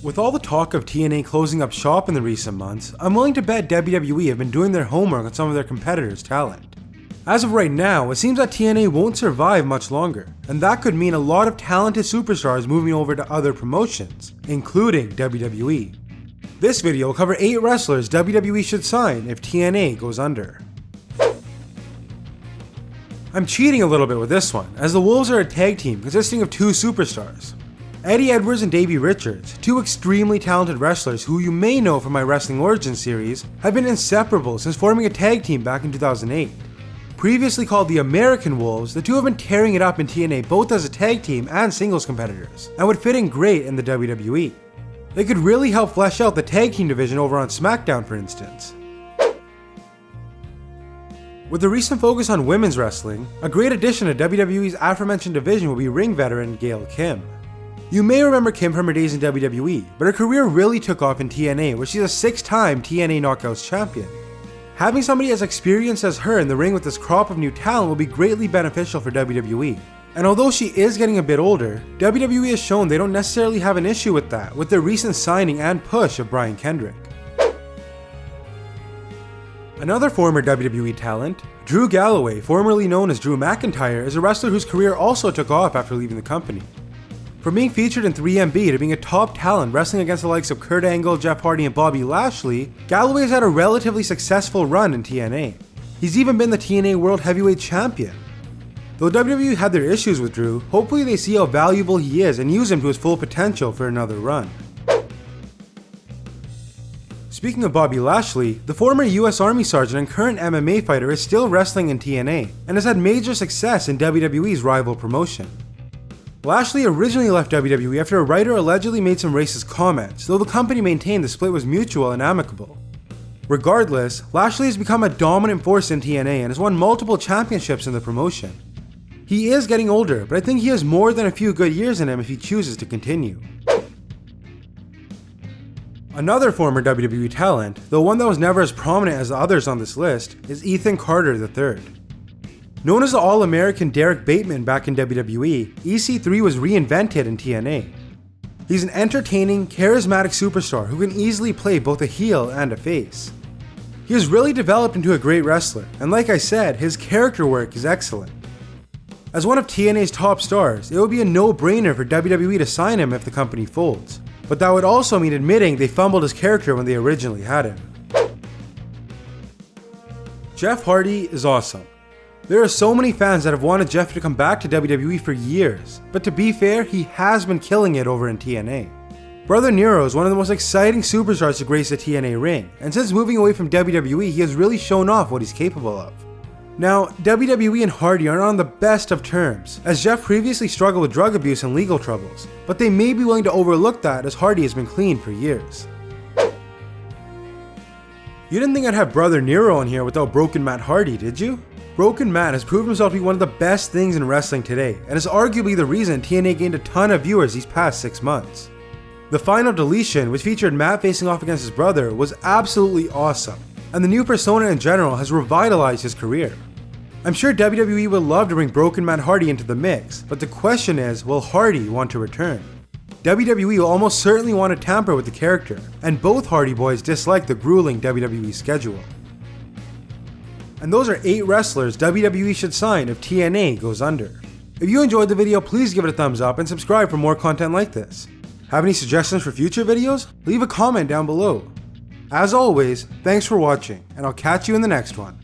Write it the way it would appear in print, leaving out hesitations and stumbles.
With all the talk of TNA closing up shop in the recent months, I'm willing to bet WWE have been doing their homework on some of their competitors' talent. As of right now, it seems that TNA won't survive much longer, and that could mean a lot of talented superstars moving over to other promotions, including WWE. This video will cover 8 wrestlers WWE should sign if TNA goes under. I'm cheating a little bit with this one, as the Wolves are a tag team consisting of 2 superstars. Eddie Edwards and Davey Richards, 2 extremely talented wrestlers who you may know from my Wrestling Origins series, have been inseparable since forming a tag team back in 2008. Previously called the American Wolves, the 2 have been tearing it up in TNA both as a tag team and singles competitors, and would fit in great in the WWE. They could really help flesh out the tag team division over on SmackDown, for instance. With the recent focus on women's wrestling, a great addition to WWE's aforementioned division will be ring veteran Gail Kim. You may remember Kim from her days in WWE, but her career really took off in TNA, where she's a 6-time TNA Knockouts champion. Having somebody as experienced as her in the ring with this crop of new talent will be greatly beneficial for WWE. And although she is getting a bit older, WWE has shown they don't necessarily have an issue with that with their recent signing and push of Brian Kendrick. Another former WWE talent, Drew Galloway, formerly known as Drew McIntyre, is a wrestler whose career also took off after leaving the company. From being featured in 3MB to being a top talent wrestling against the likes of Kurt Angle, Jeff Hardy, and Bobby Lashley, Galloway has had a relatively successful run in TNA. He's even been the TNA World Heavyweight Champion. Though WWE had their issues with Drew, hopefully they see how valuable he is and use him to his full potential for another run. Speaking of Bobby Lashley, the former US Army Sergeant and current MMA fighter is still wrestling in TNA and has had major success in WWE's rival promotion. Lashley originally left WWE after a writer allegedly made some racist comments, though the company maintained the split was mutual and amicable. Regardless, Lashley has become a dominant force in TNA and has won multiple championships in the promotion. He is getting older, but I think he has more than a few good years in him if he chooses to continue. Another former WWE talent, though one that was never as prominent as the others on this list, is Ethan Carter III. Known as the All-American Derek Bateman back in WWE, EC3 was reinvented in TNA. He's an entertaining, charismatic superstar who can easily play both a heel and a face. He has really developed into a great wrestler, and like I said, his character work is excellent. As one of TNA's top stars, it would be a no-brainer for WWE to sign him if the company folds, but that would also mean admitting they fumbled his character when they originally had him. Jeff Hardy is awesome. There are so many fans that have wanted Jeff to come back to WWE for years, but to be fair, he has been killing it over in TNA. Brother Nero is one of the most exciting superstars to grace the TNA ring, and since moving away from WWE, he has really shown off what he's capable of. Now, WWE and Hardy aren't on the best of terms, as Jeff previously struggled with drug abuse and legal troubles, but they may be willing to overlook that as Hardy has been clean for years. You didn't think I'd have Brother Nero on here without Broken Matt Hardy, did you? Broken Matt has proven himself to be one of the best things in wrestling today, and is arguably the reason TNA gained a ton of viewers these past 6 months. The final deletion, which featured Matt facing off against his brother, was absolutely awesome, and the new persona in general has revitalized his career. I'm sure WWE would love to bring Broken Matt Hardy into the mix, but the question is, will Hardy want to return? WWE will almost certainly want to tamper with the character, and both Hardy boys dislike the grueling WWE schedule. And those are 8 wrestlers WWE should sign if TNA goes under. If you enjoyed the video, please give it a thumbs up and subscribe for more content like this. Have any suggestions for future videos? Leave a comment down below. As always, thanks for watching, and I'll catch you in the next one.